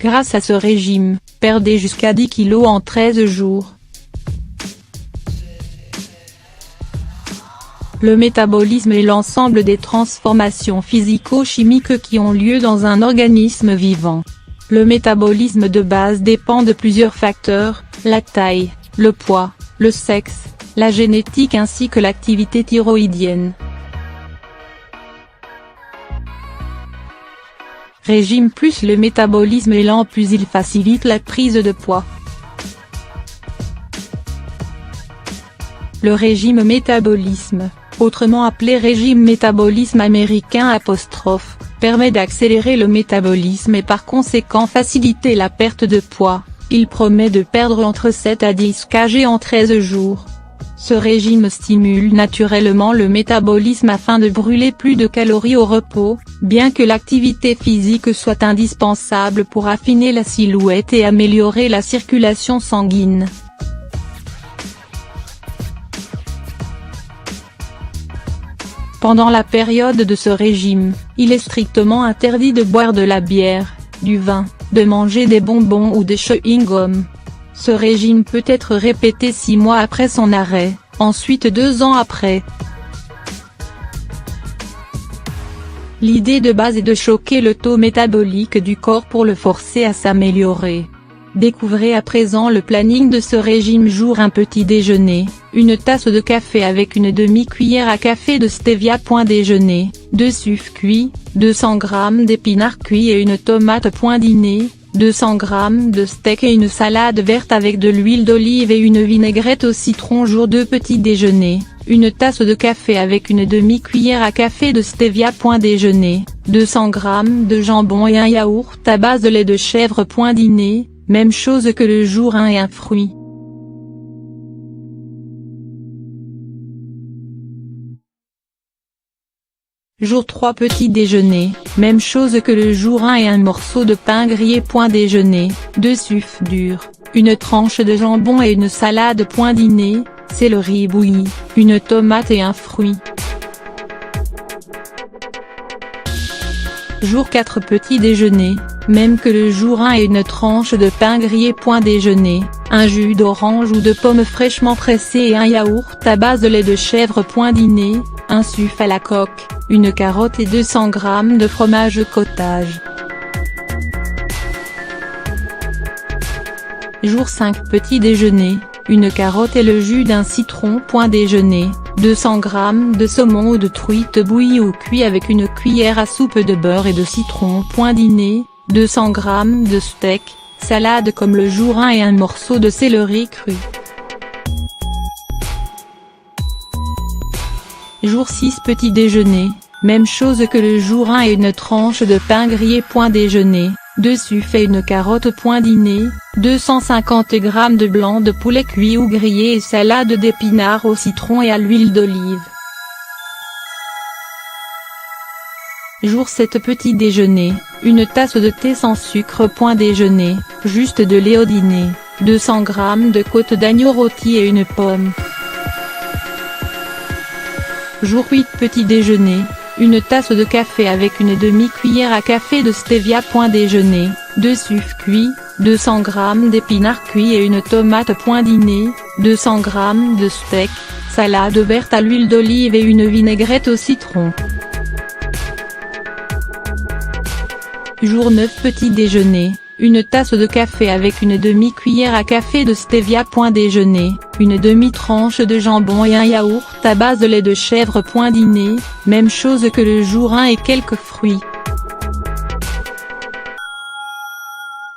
Grâce à ce régime, perdez jusqu'à 10 kg en 13 jours. Le métabolisme est l'ensemble des transformations physico-chimiques qui ont lieu dans un organisme vivant. Le métabolisme de base dépend de plusieurs facteurs, la taille, le poids, le sexe, la génétique ainsi que l'activité thyroïdienne. Régime plus le métabolisme est lent plus il facilite la prise de poids. Le régime métabolisme, autrement appelé régime métabolisme américain ', permet d'accélérer le métabolisme et par conséquent faciliter la perte de poids. Il promet de perdre entre 7 à 10 kg en 13 jours. Ce régime stimule naturellement le métabolisme afin de brûler plus de calories au repos, bien que l'activité physique soit indispensable pour affiner la silhouette et améliorer la circulation sanguine. Pendant la période de ce régime, il est strictement interdit de boire de la bière, du vin, de manger des bonbons ou des chewing-gums. Ce régime peut être répété 6 mois après son arrêt, ensuite 2 ans après. L'idée de base est de choquer le taux métabolique du corps pour le forcer à s'améliorer. Découvrez à présent le planning de ce régime. Jour 1 petit déjeuner, une tasse de café avec une demi-cuillère à café de stevia. Point déjeuner, 2 sucres cuits, 200 g d'épinards cuits et une tomate. Point dîner, 200 g de steak et une salade verte avec de l'huile d'olive et une vinaigrette au citron. Jour 2 petit déjeuner, une tasse de café avec une demi-cuillère à café de stevia. Point déjeuner, 200 g de jambon et un yaourt à base de lait de chèvre. Point dîner, même chose que le jour 1 et un fruit. Jour 3 petit déjeuner, même chose que le jour 1 et un morceau de pain grillé. Point déjeuner, 2 sucres durs, une tranche de jambon et une salade. Point dîner, c'est le riz bouilli, une tomate et un fruit. Jour 4 petit déjeuner, même que le jour 1 et une tranche de pain grillé. Point déjeuner, un jus d'orange ou de pomme fraîchement pressée et un yaourt à base de lait de chèvre. Point dîner, un sucre à la coque, une carotte et 200 g de fromage cottage. Jour 5 petit déjeuner, une carotte et le jus d'un citron. Point déjeuner, 200 g de saumon ou de truite bouillie ou cuit avec une cuillère à soupe de beurre et de citron. Point dîner, 200 g de steak, salade comme le jour 1 et un morceau de céleri cru. Jour 6 petit déjeuner, même chose que le jour 1 et une tranche de pain grillé. Point déjeuner, 2 sucres et une carotte. Point dîner, 250 g de blanc de poulet cuit ou grillé et salade d'épinards au citron et à l'huile d'olive. Jour 7 petit déjeuner, une tasse de thé sans sucre. Point déjeuner, juste de lait au dîner, 200 g de côte d'agneau rôtie et une pomme. Jour 8 petit déjeuner, une tasse de café avec une demi-cuillère à café de stevia. Point déjeuner, 2 sucres cuits, 200 g d'épinards cuits et une tomate. Point dîner, 200 g de steak, salade verte à l'huile d'olive et une vinaigrette au citron. Jour 9 petit déjeuner, une tasse de café avec une demi-cuillère à café de stevia. Point déjeuner, une demi-tranche de jambon et un yaourt à base de lait de chèvre. Point dîner, même chose que le jour 1 et quelques fruits.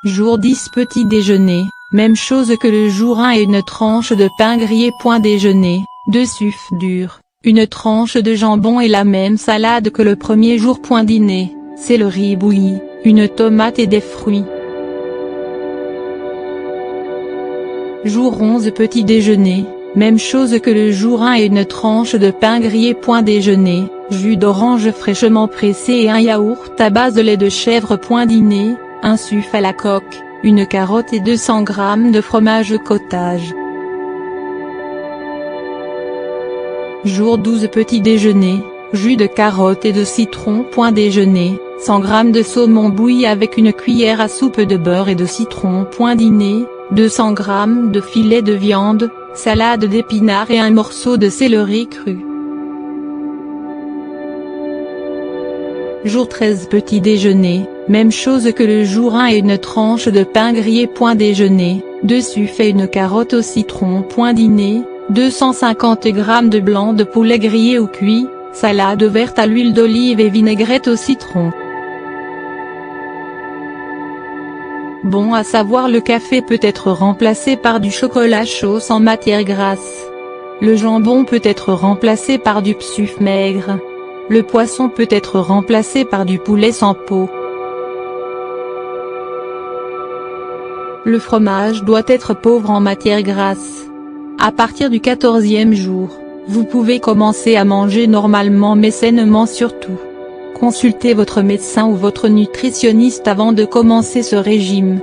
Jour 10 petit déjeuner, même chose que le jour 1 et une tranche de pain grillé. Point déjeuner, 2 sucres durs, une tranche de jambon et la même salade que le premier jour. Point dîner, c'est le riz bouilli, une tomate et des fruits. Jour 11 petit déjeuner, même chose que le jour 1 et une tranche de pain grillé. Point déjeuner, jus d'orange fraîchement pressé et un yaourt à base de lait de chèvre. Point dîner, un sucre à la coque, une carotte et 200 g de fromage cottage. Jour 12 petit déjeuner, jus de carotte et de citron. Point déjeuner, 100 g de saumon bouilli avec une cuillère à soupe de beurre et de citron. Point dîner, 200 g de filet de viande, salade d'épinards et un morceau de céleri cru. Jour 13 petit déjeuner, même chose que le jour 1 et une tranche de pain grillé. Point déjeuner, dessus fait une carotte au citron. Point dîner, 250 g de blanc de poulet grillé ou cuit, salade verte à l'huile d'olive et vinaigrette au citron. Bon à savoir, le café peut être remplacé par du chocolat chaud sans matière grasse. Le jambon peut être remplacé par du psuf maigre. Le poisson peut être remplacé par du poulet sans peau. Le fromage doit être pauvre en matière grasse. À partir du 14e jour, vous pouvez commencer à manger normalement mais sainement surtout. Consultez votre médecin ou votre nutritionniste avant de commencer ce régime.